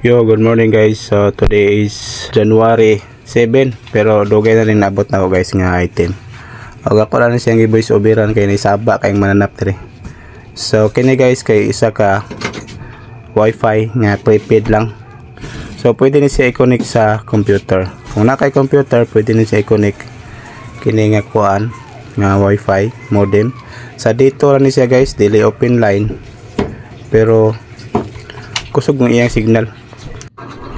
Yo, good morning guys. So today is January 7 pero dugay na rin nabot na ako guys nga item. Og ako lang siyang i-voice overan kay ni Saba kay mananap diri. So kini guys kay isa ka wifi nga prepaid lang. So pwede ni siya i-connect sa computer. Kung na kay computer, pwede ni siya i-connect kini nga kuan nga wifi modem. Sa dito lang ni siya guys, dili open line. Pero kusog ng iyang signal.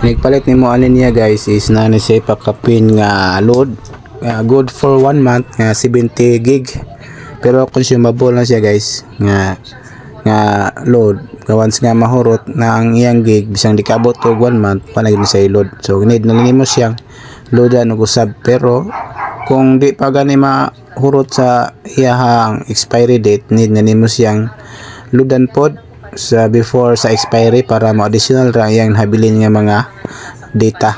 Nagpalit nimo ani niya guys is na ni siya pakapin nga load good for 1 month nga 70 gig pero consumable na siya guys nga load once nga mahurot na ang iyang gig bisang dikabot og 1 month pa na gyud siya load. So need na nimo siyang loadan og usab, pero kung di pa gani mahurot sa iyang expiry date, need na nimo siyang loadan pod sa before sa expiry para mo additional ra yang habilin nga mga data.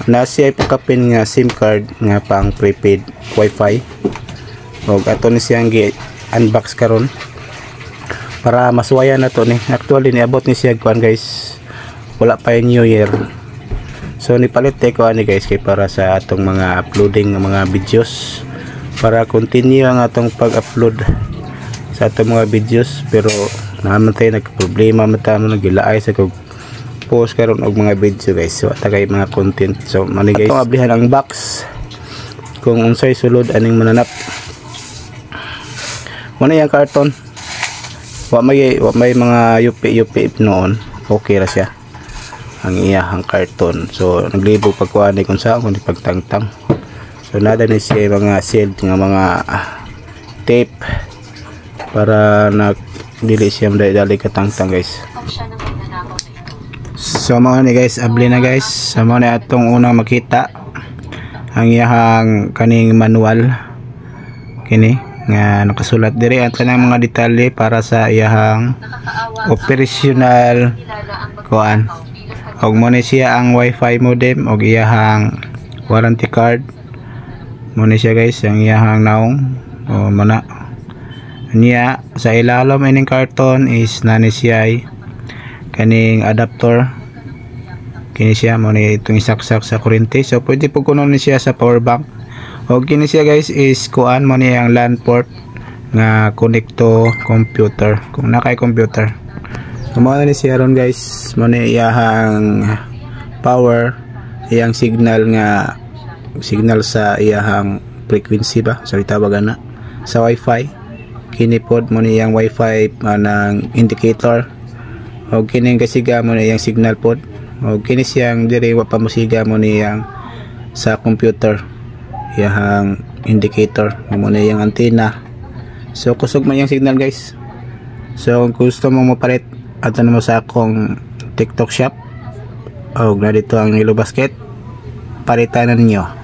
Na siya pakapin nga SIM card nga pang prepaid wifi og ato ni siyang gi-unbox karon para masuwayan na to ni. Actually niabot ni siya kuan guys, wala pa yung New Year. So ni palit ko ani guys kay para sa atong mga uploading ng mga videos, para continue ang atong pag-upload sa atong mga videos. Pero naman tayo nagproblema mata mo nagilaay sa kog post karon og mga video guys. So tagay mga content. So mani guys atong ablihan ang box kung unsay sulod aning mananap. Muna yung karton, wa may mga yupi noon, okay ra siya ang iyahang karton. So naglibog pagkuan ni kung saan kung pagtangtang. So nada ni siya mga sealed nga mga tape para dili siya dali katangtang guys. So mga ni guys, abli na guys. So mga ni atong unang makita ang iyahang kaning manual kini nga nakasulat diri ang tanang mga detalye para sa iyahang operational kuan. Og mo ni siya ang wifi modem og iyahang warranty card. Mo ni siya guys ang iyahang naong o mana niya sa ilalom ining karton is nani siya kaning adapter kini siya mo ni itong isaksak sa kuryente. So pwede po kuno ni siya sa power bank. O kini siya guys is kuan mo ni ang LAN port nga connect to computer kung nakay computer. So mo ni siya ron guys, mo ni iyahang power, iyang signal sa iyahang frequency ba sa tawagan na sa wifi. Kini pod mo ni iyang wifi ng indicator o kini kasiga mo ni iyang signal pod o kini siyang diri wa pa musiga mo ni iyang sa computer iyang indicator mo ni iyang antenna. So kusog man iyang signal guys. So kung gusto mo mapalit ato na mo sa akong TikTok shop o na dito ang Nilo Basket, palitan na ninyo.